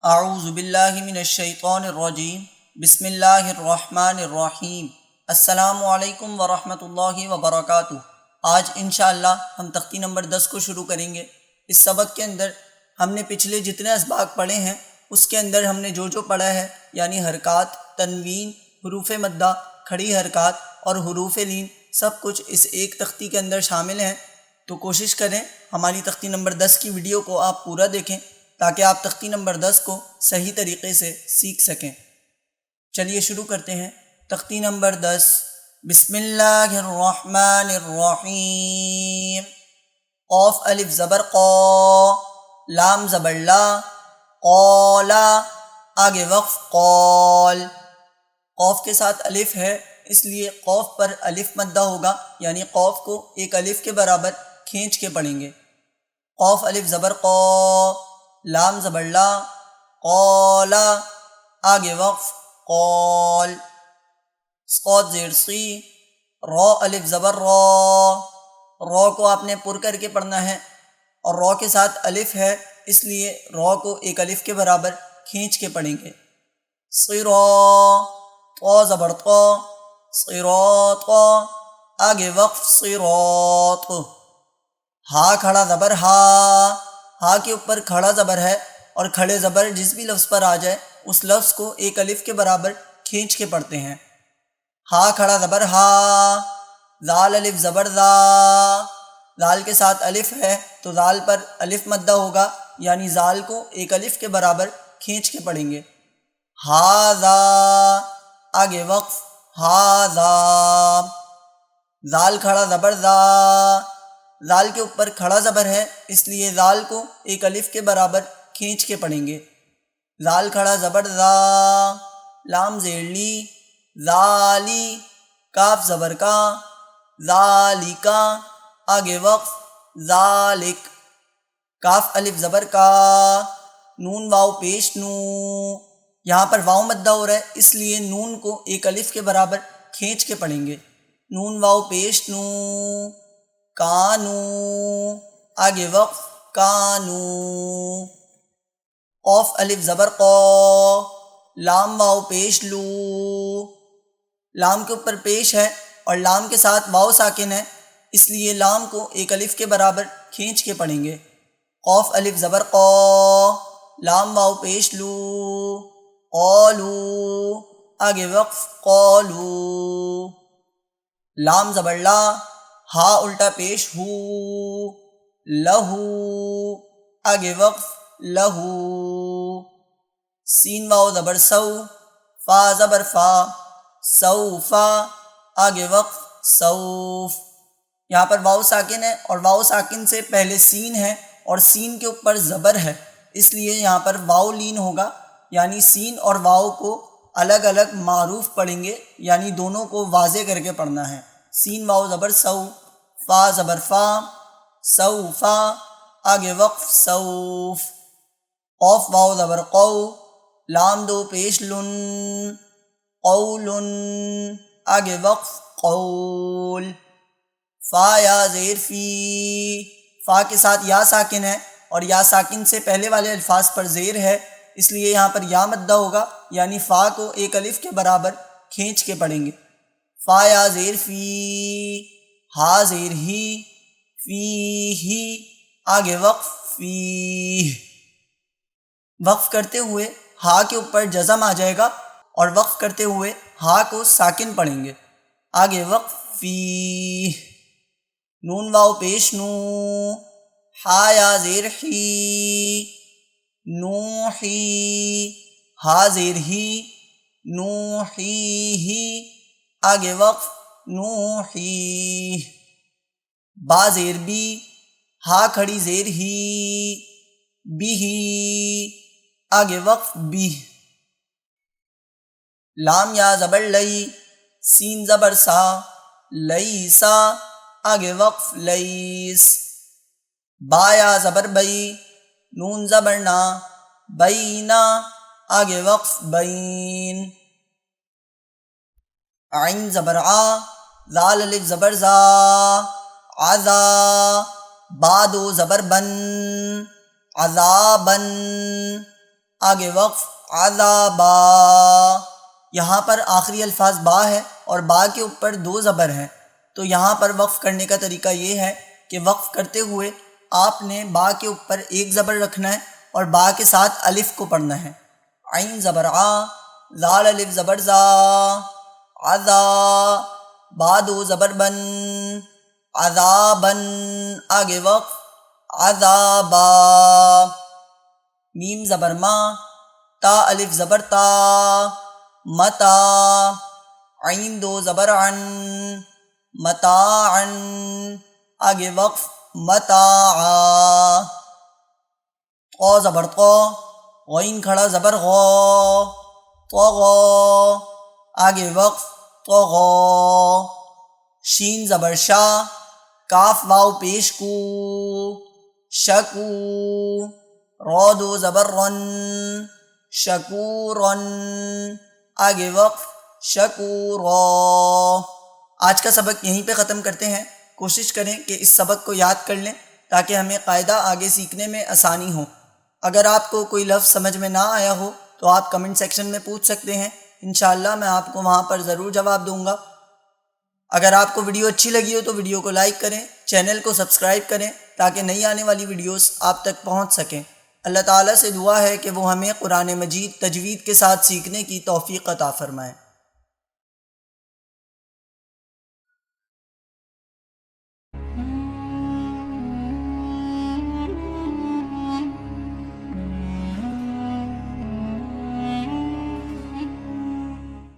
اعوذ باللہ من الشیطان الرجیم بسم اللہ الرحمن الرحیم السلام علیکم ورحمۃ اللہ وبرکاتہ۔ آج انشاءاللہ ہم تختی نمبر 10 کو شروع کریں گے۔ اس سبق کے اندر ہم نے پچھلے جتنے اسباق پڑھے ہیں اس کے اندر ہم نے جو پڑھا ہے، یعنی حرکات، تنوین، حروف مدہ، کھڑی حرکات اور حروف لین، سب کچھ اس ایک تختی کے اندر شامل ہیں۔ تو کوشش کریں ہماری تختی نمبر 10 کی ویڈیو کو آپ پورا دیکھیں تاکہ آپ تختی نمبر 10 کو صحیح طریقے سے سیکھ سکیں۔ چلیے شروع کرتے ہیں۔ تختی نمبر 10، بسم اللہ الرحمن الرحیم۔ قاف الف زبر قا، لام زبر لا، قالا، آگے وقف قال۔ قاف کے ساتھ الف ہے اس لیے قاف پر الف مدہ ہوگا، یعنی قاف کو ایک الف کے برابر کھینچ کے پڑھیں گے۔ قاف الف زبر قا، لام زبر لا، قالا، آگے وقف قال۔ صاد زیر سی، را الف زبر را، را کو آپ نے پر کر کے پڑھنا ہے، اور را کے ساتھ الف ہے اس لیے را کو ایک الف کے برابر کھینچ کے پڑھیں گے۔ صرا، طا زبر طا، صراطا، آگے وقف صراط۔ ہا کھڑا زبر ہا، ہا کے اوپر کھڑا زبر ہے، اور کھڑے زبر جس بھی لفظ پر آ جائے اس لفظ کو ایک الف کے برابر کھینچ کے پڑھتے ہیں۔ ہا کھڑا زبر ہا، زال الف زبر زا، زال کے ساتھ الف ہے تو زال پر الف مدہ ہوگا، یعنی زال کو ایک الف کے برابر کھینچ کے پڑھیں گے۔ ہاذا، آگے وقف ہاذا۔ زال کھڑا زبر زا، زال کے اوپر کھڑا زبر ہے اس لیے زال کو ایک الف کے برابر کھینچ کے پڑھیں گے۔ زال کھڑا زبر زا، لام زیر لی، ذالی، کاف زبر کا، ذالکا، آگے وقف ذالک۔ کاف الف زبر کا، نون واو پیش نو، یہاں پر واو مدہ ہو رہا ہے اس لیے نون کو ایک الف کے برابر کھینچ کے پڑھیں گے۔ نون واو پیش نو، کانو، آگے وقف کانو۔ قاف الف زبر قا، لام واو پیش لو، لام کے اوپر پیش ہے اور لام کے ساتھ واو ساکن ہے اس لیے لام کو ایک الف کے برابر کھینچ کے پڑھیں گے۔ قاف الف زبر قا، لام واو پیش لو، قالو، آگے وقف قالو۔ لام زبر لا، ہا الٹا پیش ہو، لہو، آگے وقف لہو۔ سین واو زبر سو، فا زبر فا، سوفا، آگے وقف سوف۔ یہاں پر واو ساکن ہے اور واو ساکن سے پہلے سین ہے اور سین کے اوپر زبر ہے اس لیے یہاں پر واو لین ہوگا، یعنی سین اور واو کو الگ الگ معروف پڑھیں گے، یعنی دونوں کو واضح کر کے پڑھنا ہے۔ سین واو زبر سو، فا زبر فا، سوفا، آگے وقف سوف۔ قاف واو زبر قو، لام دو پیش لن، قولن، آگے وقف قول۔ فا یا زیر فی، فا کے ساتھ یا ساکن ہے اور یا ساکن سے پہلے والے الفاظ پر زیر ہے اس لیے یہاں پر یا مدہ ہوگا، یعنی فا کو ایک الف کے برابر کھینچ کے پڑھیں گے۔ فا یا زیر فی، ہا زیر ہی، فی ہی، آگے وقف فی۔ وقف کرتے ہوئے ہا کے اوپر جزم آ جائے گا اور وقف کرتے ہوئے ہا کو ساکن پڑھیں گے۔ آگے وقف فی۔ نون واو پیش نو، ہا یا زیر ہی، نوحی، ہا زیر ہی، نوحیہ، آگے وقف نوحی۔ با زیر بی، ہا کھڑی زیر ہی، بھی، آگے وقف بھی۔ لام یا زبر لئی، سین زبر سا، لیسا، آگے وقف لیس۔ با یا زبر بئی، نون زبر نا، بینا، آگے وقف بین۔ عین زبر آ، زال الف زبر زا، عزا، با دو زبر بن، عذابن، آگے وقف عذابا، یہاں پر آخری الفاظ با ہے اور با کے اوپر 2 زبر ہیں، تو یہاں پر وقف کرنے کا طریقہ یہ ہے کہ وقف کرتے ہوئے آپ نے با کے اوپر 1 زبر رکھنا ہے اور با کے ساتھ الف کو پڑھنا ہے۔ عین زبر آ، زال الف زبر زا، عذا، با 2 زبر بن، عذابن، آگے وقف عذابا، میم زبر ما، تا الف زبر تا، متا، عین 2 زبر عن، متاعن، آگے وقف متاعا، قو زبر قو، غین کھڑا زبر غو، طغو، آگے وقف طغو، شین زبر شا، کاف واو پیش کو، شکو، رو 2 زبر رن، شکورن، آگے وقف شکورا۔ آج کا سبق یہیں پہ ختم کرتے ہیں۔ کوشش کریں کہ اس سبق کو یاد کر لیں تاکہ ہمیں قاعدہ آگے سیکھنے میں آسانی ہو۔ اگر آپ کو کوئی لفظ سمجھ میں نہ آیا ہو تو آپ کمنٹ سیکشن میں پوچھ سکتے ہیں، انشاءاللہ میں آپ کو وہاں پر ضرور جواب دوں گا۔ اگر آپ کو ویڈیو اچھی لگی ہو تو ویڈیو کو لائک کریں، چینل کو سبسکرائب کریں تاکہ نئی آنے والی ویڈیوز آپ تک پہنچ سکیں۔ اللہ تعالیٰ سے دعا ہے کہ وہ ہمیں قرآن مجید تجوید کے ساتھ سیکھنے کی توفیق عطا فرمائے۔